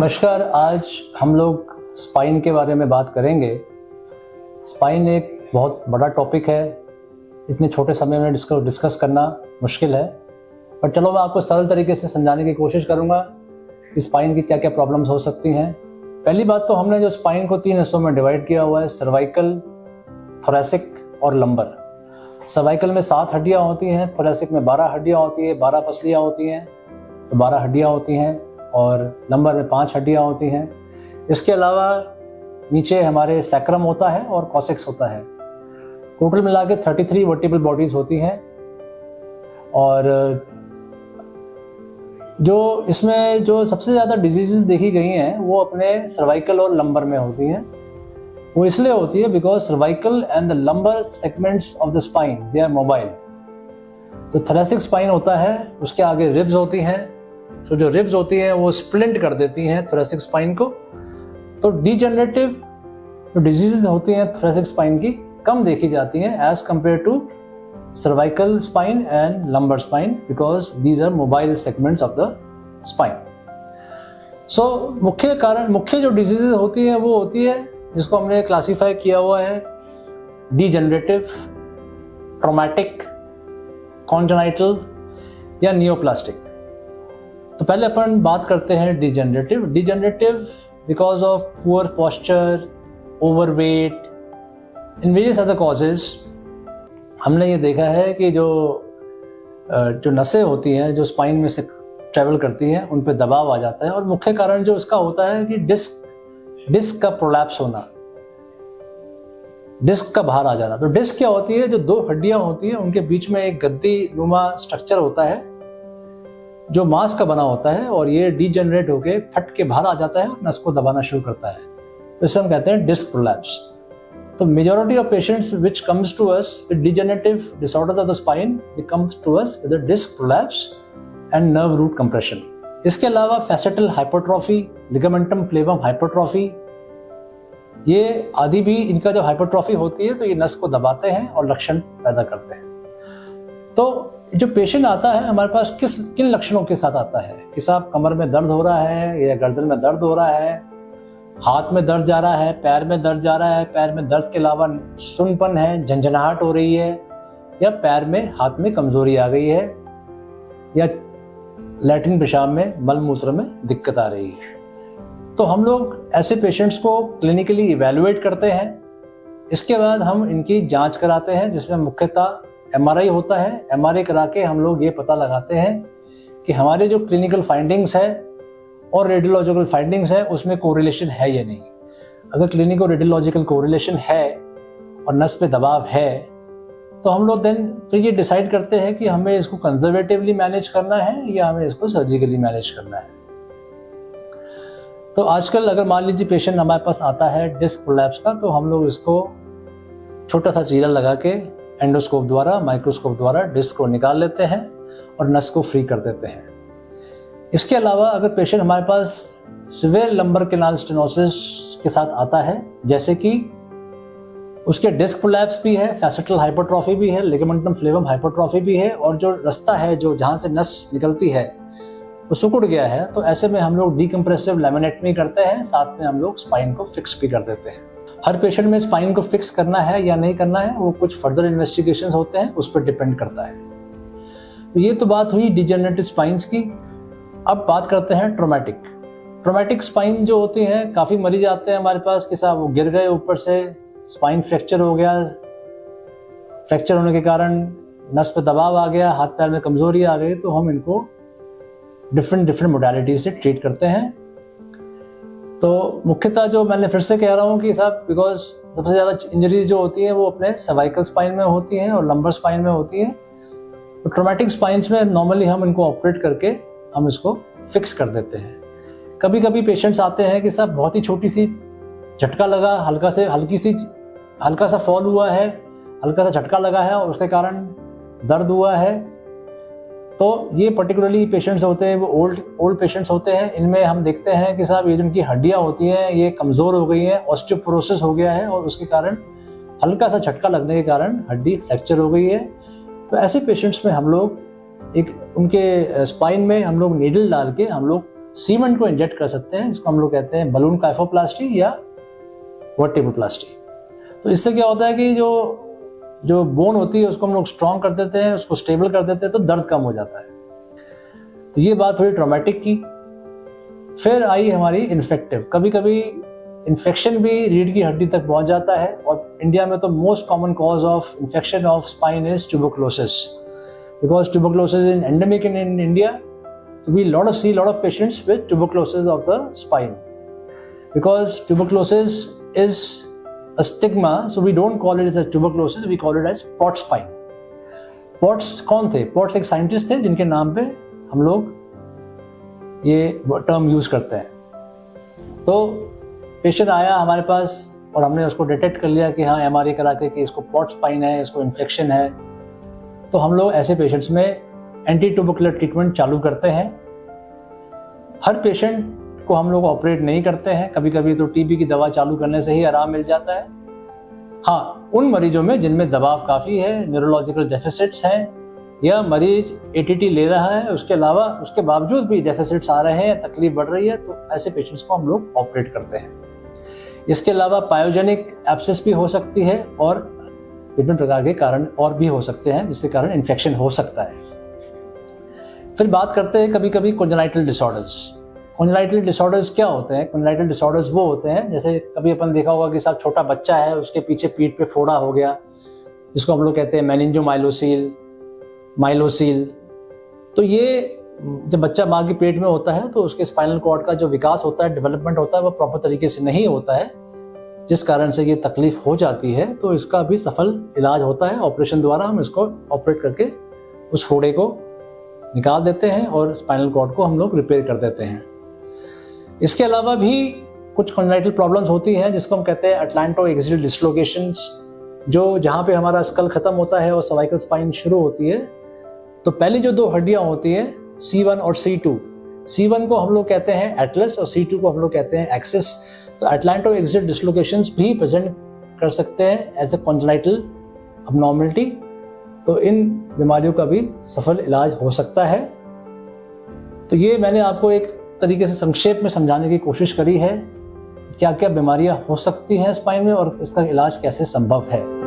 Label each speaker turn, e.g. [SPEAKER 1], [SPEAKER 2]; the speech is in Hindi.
[SPEAKER 1] नमस्कार। आज हम लोग स्पाइन के बारे में बात करेंगे। स्पाइन एक बहुत बड़ा टॉपिक है, इतने छोटे समय में डिस्कस करना मुश्किल है, पर चलो मैं आपको सरल तरीके से समझाने की कोशिश करूंगा कि स्पाइन की क्या क्या प्रॉब्लम्स हो सकती हैं। पहली बात तो हमने जो स्पाइन को 3 हिस्सों में डिवाइड किया हुआ है, सर्वाइकल, थोरैसिक और लंबर। सर्वाइकल में 7 हड्डियाँ होती हैं, थोरैसिक में 12 हड्डियाँ होती है, 12 पसलियाँ होती हैं, तो 12 हड्डियाँ होती हैं, और लंबर में 5 हड्डियाँ होती हैं। इसके अलावा नीचे हमारे सैक्रम होता है और कॉसेक्स होता है। टोटल मिला के 33 वर्टिब्रल बॉडीज होती हैं। और जो इसमें जो सबसे ज़्यादा डिजीजेस देखी गई हैं वो अपने सर्वाइकल और लंबर में होती हैं। वो इसलिए होती है because cervical and the lumbar segments of the spine they are mobile. जो थोरैसिक स्पाइन होता है उसके आगे रिब्स होती हैं, तो जो रिब्स होती हैं वो स्प्लिंट कर देती हैं थोरैसिक स्पाइन को। तो डीजनरेटिव जो डिजीजेस होती हैं थोरैसिक स्पाइन की कम देखी जाती हैं as compare to cervical spine and lumbar spine, because these are mobile segments of the spine. So मुख्य जो डिजीजेस होती है वो होती है जिसको हमने क्लासीफाई किया हुआ है डीजनरेटिव, ट्रॉमेटिक, कॉन्जेनाइटल या नियोप्लास्टिक। तो पहले अपन बात करते हैं degenerative. Degenerative because of poor posture, overweight, in various other causes हमने ये देखा है कि जो नसें होती हैं जो स्पाइन में से ट्रेवल करती हैं उन पे दबाव आ जाता है, और मुख्य कारण जो इसका होता है कि डिस्क का प्रोलैप्स होना, डिस्क का बाहर आ जाना। तो डिस्क क्या होती है, जो 2 हड्डियां होती हैं उनके बीच में एक गद्दी नुमा स्ट्रक्चर होता है जो मांस का बना होता है, और ये डीजनरेट होके फट के बाहर आ जाता है और नस को दबाना शुरू करता है। तो इसे हम कहते हैं डिस्क प्रोलैप्स। तो majority of patients which comes to us with degenerative disorders of the spine, they comes to us with disc prolapse and nerve root compression. इसके अलावा facetal hypertrophy, ligamentum flavum hypertrophy, ये आदि भी इनका जब हाइपरट्रॉफी होती है तो ये नस को दबाते हैं और लक्षण पैदा करते हैं। तो जो पेशेंट आता है हमारे पास किन लक्षणों के साथ आता है कि साहब कमर में दर्द हो रहा है या गर्दन में दर्द हो रहा है, हाथ में दर्द जा रहा है, पैर में दर्द जा रहा है, पैर में दर्द के अलावा सुन्नपन है, झंझनाहट हो रही है, या पैर में हाथ में कमजोरी आ गई है, या लैट्रिन पेशाब में मल मूत्र में दिक्कत आ रही है। तो हम लोग ऐसे पेशेंट्स को क्लिनिकली इवैल्यूएट करते हैं। इसके बाद हम इनकी जांच कराते हैं जिसमें मुख्यतः MRI होता है। MRI करा के हम लोग ये पता लगाते हैं कि हमारे जो क्लिनिकल फाइंडिंग्स है और रेडियोलॉजिकल फाइंडिंग्स है उसमें कोरिलेशन है या नहीं। अगर क्लिनिको रेडियोलॉजिकल कोरिलेशन है और नस पे दबाव है तो हम लोग देन फिर ये डिसाइड करते हैं कि हमें इसको कंजर्वेटिवली मैनेज करना है या हमें इसको सर्जिकली मैनेज करना है। तो आजकल अगर मान लीजिए पेशेंट हमारे पास आता है डिस्क प्रोलैप्स का, तो हम लोग इसको छोटा सा चीरा लगा के एंडोस्कोप द्वारा, माइक्रोस्कोप द्वारा डिस्क को निकाल लेते हैं और नस को फ्री कर देते हैं। इसके अलावा अगर पेशेंट हमारे पास सिवियर लंबर कैनाल स्टेनोसिस के साथ आता है, जैसे कि उसके डिस्क प्रोलैप्स भी है, फैसेटल हाइपरट्रॉफी भी है, लिगामेंटम फ्लेवम हाइपरट्रॉफी भी है, और जो रास्ता है जो जहां से नस निकलती है वो सिकुड़ गया है, तो ऐसे में हम लोग डीकम्प्रेसिव लैमिनेटमी करते हैं, साथ में हम लोग स्पाइन को फिक्स भी कर देते हैं। हर पेशेंट में स्पाइन को फिक्स करना है या नहीं करना है वो कुछ फर्दर इन्वेस्टिगेशंस होते हैं, उस पर डिपेंड करता है। तो ये तो बात हुई डीजनरेटिव स्पाइन्स की। अब बात करते हैं ट्रॉमेटिक। ट्रॉमेटिक स्पाइन जो होती हैं, काफ़ी मरीज आते हैं हमारे पास कि साहब वो गिर गए ऊपर से, स्पाइन फ्रैक्चर हो गया, फ्रैक्चर होने के कारण नस पे दबाव आ गया, हाथ पैर में कमजोरी आ गई, तो हम इनको डिफरेंट मोडालिटी से ट्रीट करते हैं। तो मुख्यतः जो मैंने फिर से कह रहा हूँ कि साहब बिकॉज सबसे ज़्यादा इंजरीज जो होती हैं वो अपने सर्वाइकल स्पाइन में होती हैं और लंबर स्पाइन में होती हैं। तो ट्रॉमेटिक स्पाइन्स में नॉर्मली हम इनको ऑपरेट करके हम इसको फिक्स कर देते हैं। कभी कभी पेशेंट्स आते हैं कि साहब बहुत ही छोटी सी झटका लगा, हल्का सा फॉल हुआ है, हल्का सा झटका लगा है और उसके कारण दर्द हुआ है। तो ये पर्टिकुलरली पेशेंट्स होते हैं वो ओल्ड पेशेंट्स होते हैं। इनमें हम देखते हैं कि साहब ये जिनकी हड्डियां होती हैं ये कमज़ोर हो गई हैं, ऑस्टियोपोरोसिस हो गया है, और उसके कारण हल्का सा झटका लगने के कारण हड्डी फ्रैक्चर हो गई है। तो ऐसे पेशेंट्स में हम लोग एक उनके स्पाइन में हम लोग नीडल डाल के हम लोग सीमेंट को इंजेक्ट कर सकते हैं, जिसको हम लोग कहते हैं बलून काइफोप्लास्टी या वर्टिब्रोप्लास्टी। तो इससे क्या होता है कि जो बोन होती है उसको हम लोग स्ट्रॉन्ग कर देते हैं, उसको स्टेबल कर देते हैं, तो दर्द कम हो जाता है। तो ये बात हुई ट्रॉमेटिक की। फिर आई हमारी इन्फेक्टिव। कभी कभी इन्फेक्शन भी रीढ़ की हड्डी तक पहुंच जाता है, और इंडिया में तो most common cause of infection of spine is tuberculosis, because tuberculosis is endemic in India. So we see lot of patients with tuberculosis of the spine, because tuberculosis is a stigma, so we don't call it as a tuberculosis, we call it as Pott's spine. Potts कौन थे? Potts एक साइंटिस्ट थे जिनके नाम पे हम लोग ये टर्म यूज करते हैं। तो पेशेंट आया हमारे पास और हमने उसको डिटेक्ट कर लिया कि हाँ MRI करा के कि इसको Pott's spine है, इसको इन्फेक्शन है। तो हम लोग ऐसे पेशेंट्स में एंटी ट्यूबरकुलर ट्रीटमेंट चालू करते हैं। हर पेशेंट को हम लोग ऑपरेट नहीं करते हैं, कभी कभी तो टीबी की दवा चालू करने से ही आराम मिल जाता है। हाँ, उन मरीजों में जिनमें दबाव काफ़ी है, न्यूरोलॉजिकल डेफिसिट्स हैं, या मरीज ATT ले रहा है, उसके अलावा उसके बावजूद भी डेफिसिट्स आ रहे हैं, तकलीफ बढ़ रही है, तो ऐसे पेशेंट्स को हम लोग ऑपरेट करते हैं। इसके अलावा पायोजेनिक एब्सेस भी हो सकती है, और विभिन्न प्रकार के कारण और भी हो सकते हैं जिसके कारण इन्फेक्शन हो सकता है। फिर बात करते हैं कभी कभी कॉन्जेनाइटल डिसऑर्डर्स। कॉन्जेनाइटल डिसऑर्डर्स क्या होते हैं? कॉन्जेनाइटल डिसऑर्डर्स वो होते हैं, जैसे कभी अपन देखा होगा कि साहब छोटा बच्चा है, उसके पीछे पीठ पे फोड़ा हो गया, जिसको हम लोग कहते हैं मेनिंजोमाइलोसील, माइलोसील। तो ये जब बच्चा माँ के पेट में होता है तो उसके स्पाइनल कॉर्ड का जो विकास होता है, डेवलपमेंट होता है, वो प्रॉपर तरीके से नहीं होता है, जिस कारण से ये तकलीफ हो जाती है। तो इसका भी सफल इलाज होता है, ऑपरेशन द्वारा हम इसको ऑपरेट करके उस फोड़े को निकाल देते हैं और स्पाइनल कॉर्ड को हम लोग रिपेयर कर देते हैं। इसके अलावा भी कुछ कॉन्जेनाइटल प्रॉब्लम्स होती हैं जिसको हम कहते हैं अटलांटो-एक्सियल डिसलोकेशंस, जो जहाँ पे हमारा स्कल खत्म होता है और सर्वाइकल स्पाइन शुरू होती है। तो पहली जो दो हड्डियाँ होती हैं C1 और C2, C1 को हम लोग कहते हैं एटलस और C2 को हम लोग कहते हैं एक्सिस। तो अटलांटो-एक्सियल डिसलोकेशंस भी प्रेजेंट कर सकते हैं एज अ कॉन्जेनाइटल अबनॉर्मलिटी। तो इन बीमारियों का भी सफल इलाज हो सकता है। तो ये मैंने आपको एक तरीके से संक्षेप में समझाने की कोशिश करी है क्या क्या बीमारियां हो सकती हैं स्पाइन में और इसका इलाज कैसे संभव है।